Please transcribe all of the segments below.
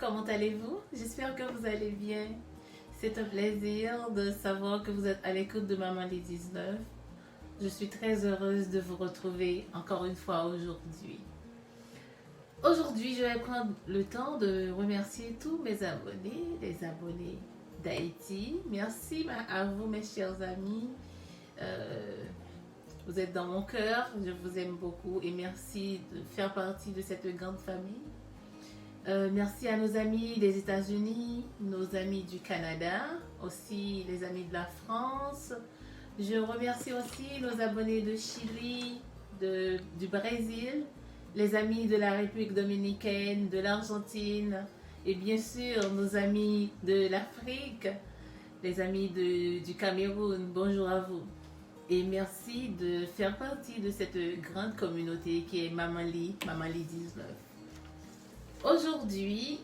comment allez-vous? J'espère que vous allez bien. C'est un plaisir de savoir que vous êtes à l'écoute de Maman les 19. Je suis très heureuse de vous retrouver encore une fois aujourd'hui. Aujourd'hui, je vais prendre le temps de remercier tous mes abonnés, les abonnés d'Haïti. Merci à vous, mes chers amis. Vous êtes dans mon cœur, je vous aime beaucoup et merci de faire partie de cette grande famille. Merci à nos amis des États-Unis, nos amis du Canada, aussi les amis de la France. Je remercie aussi nos abonnés de Chili, du Brésil, les amis de la République dominicaine, de l'Argentine et bien sûr nos amis de l'Afrique, les amis du Cameroun. Bonjour à vous. Et merci de faire partie de cette grande communauté qui est Maman Li 19. Aujourd'hui,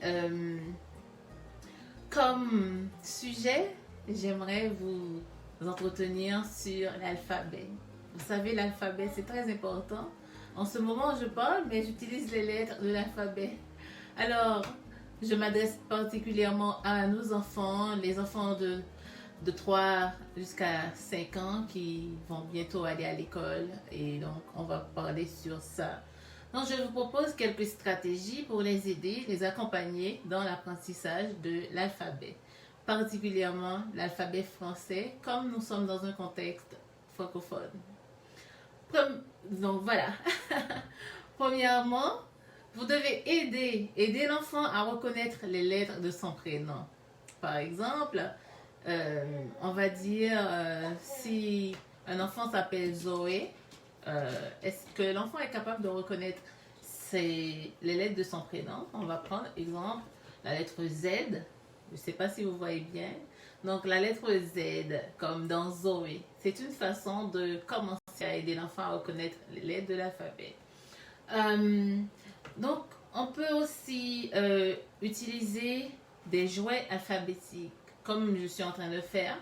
comme sujet, j'aimerais vous entretenir sur l'alphabet. Vous savez, l'alphabet, c'est très important. En ce moment, je parle, mais j'utilise les lettres de l'alphabet. Alors, je m'adresse particulièrement à nos enfants, les enfants de 3 jusqu'à 5 ans qui vont bientôt aller à l'école. Et donc, on va parler sur ça. Donc, je vous propose quelques stratégies pour les aider, les accompagner dans l'apprentissage de l'alphabet, particulièrement l'alphabet français, comme nous sommes dans un contexte francophone. Donc, voilà. Premièrement, vous devez aider l'enfant à reconnaître les lettres de son prénom. Par exemple, on va dire si un enfant s'appelle Zoé, est-ce que l'enfant est capable de reconnaître les lettres de son prénom? On va prendre exemple la lettre Z. Je ne sais pas si vous voyez bien. Donc la lettre Z, comme dans Zoé, c'est une façon de commencer à aider l'enfant à reconnaître les lettres de l'alphabet. Donc on peut aussi utiliser des jouets alphabétiques, comme je suis en train de faire.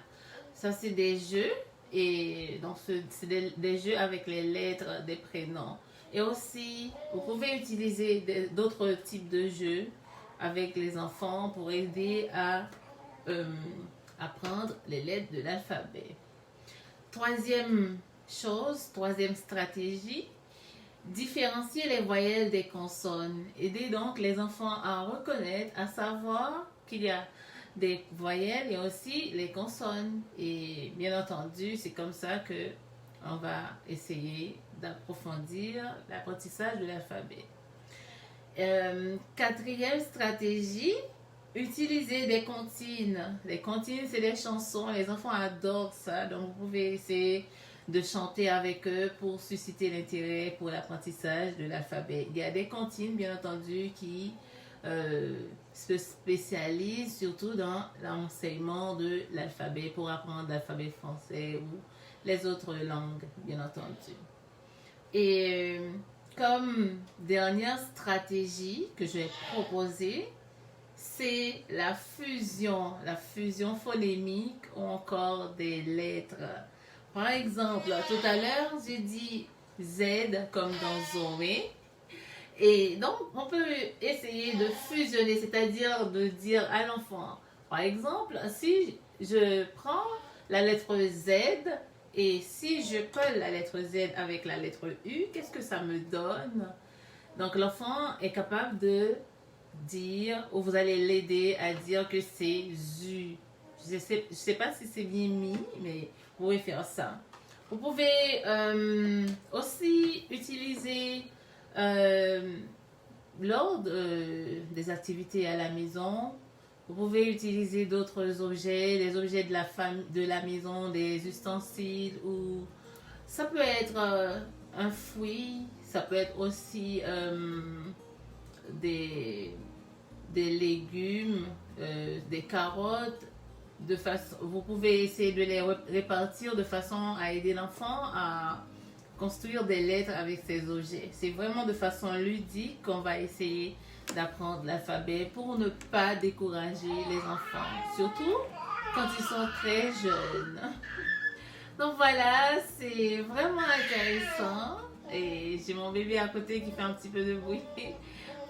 Ça, c'est des jeux. Et donc, c'est des jeux avec les lettres des prénoms. Et aussi, vous pouvez utiliser d'autres types de jeux avec les enfants pour aider à apprendre les lettres de l'alphabet. Troisième stratégie, différencier les voyelles des consonnes. Aider donc les enfants à reconnaître, à savoir qu'il y a des voyelles et aussi les consonnes. Et bien entendu, c'est comme ça que on va essayer d'approfondir l'apprentissage de l'alphabet. Quatrième stratégie, utiliser des comptines. Les comptines, c'est des chansons. Les enfants adorent ça. Donc, vous pouvez essayer de chanter avec eux pour susciter l'intérêt pour l'apprentissage de l'alphabet. Il y a des comptines, bien entendu, qui se spécialise surtout dans l'enseignement de l'alphabet pour apprendre l'alphabet français ou les autres langues, bien entendu. Et comme dernière stratégie que je vais proposer, c'est la fusion phonémique ou encore des lettres. Par exemple, tout à l'heure, j'ai dit Z comme dans Zoé. Et donc, on peut essayer de fusionner, c'est-à-dire de dire à l'enfant, par exemple, si je prends la lettre Z et si je colle la lettre Z avec la lettre U, qu'est-ce que ça me donne? Donc, l'enfant est capable de dire, ou vous allez l'aider à dire que c'est ZU. Je sais pas si c'est bien mis, mais vous pouvez faire ça. Vous pouvez aussi utiliser lors des activités à la maison, vous pouvez utiliser d'autres objets, les objets de la maison, des ustensiles, ou ça peut être un fruit, ça peut être aussi des légumes, des carottes. Vous pouvez essayer de les répartir de façon à aider l'enfant à construire des lettres avec ces objets. C'est vraiment de façon ludique qu'on va essayer d'apprendre l'alphabet pour ne pas décourager les enfants, surtout quand ils sont très jeunes. Donc voilà, c'est vraiment intéressant. Et j'ai mon bébé à côté qui fait un petit peu de bruit.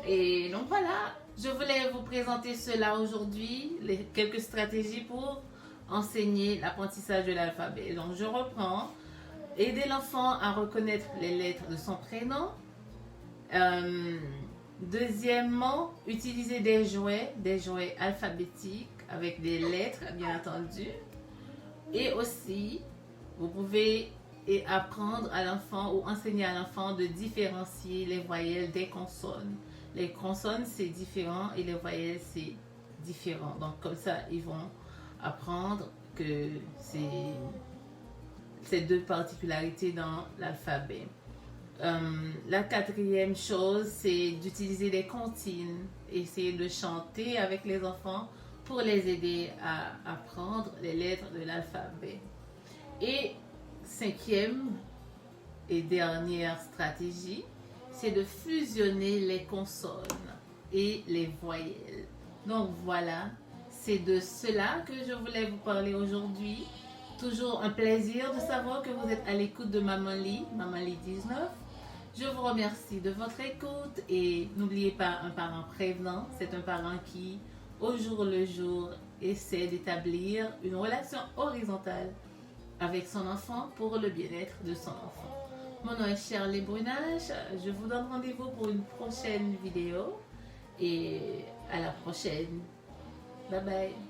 Et donc voilà, Je voulais vous présenter cela aujourd'hui, quelques stratégies pour enseigner l'apprentissage de l'alphabet. Donc je reprends. Aider l'enfant à reconnaître les lettres de son prénom. Deuxièmement, utiliser des jouets alphabétiques avec des lettres, bien entendu. Et aussi, vous pouvez apprendre à l'enfant ou enseigner à l'enfant de différencier les voyelles des consonnes. Les consonnes, c'est différent et les voyelles, c'est différent. Donc, comme ça, ils vont apprendre que c'est deux particularités dans l'alphabet. La quatrième chose, c'est d'utiliser des comptines. Essayer de chanter avec les enfants pour les aider à apprendre les lettres de l'alphabet. Et cinquième et dernière stratégie, c'est de fusionner les consonnes et les voyelles. Donc voilà, c'est de cela que je voulais vous parler aujourd'hui. Toujours un plaisir de savoir que vous êtes à l'écoute de Maman Ly 19. Je vous remercie de votre écoute et n'oubliez pas, un parent prévenant, c'est un parent qui, au jour le jour, essaie d'établir une relation horizontale avec son enfant pour le bien-être de son enfant. Mon nom est Shirley Brunage, je vous donne rendez-vous pour une prochaine vidéo et à la prochaine. Bye bye.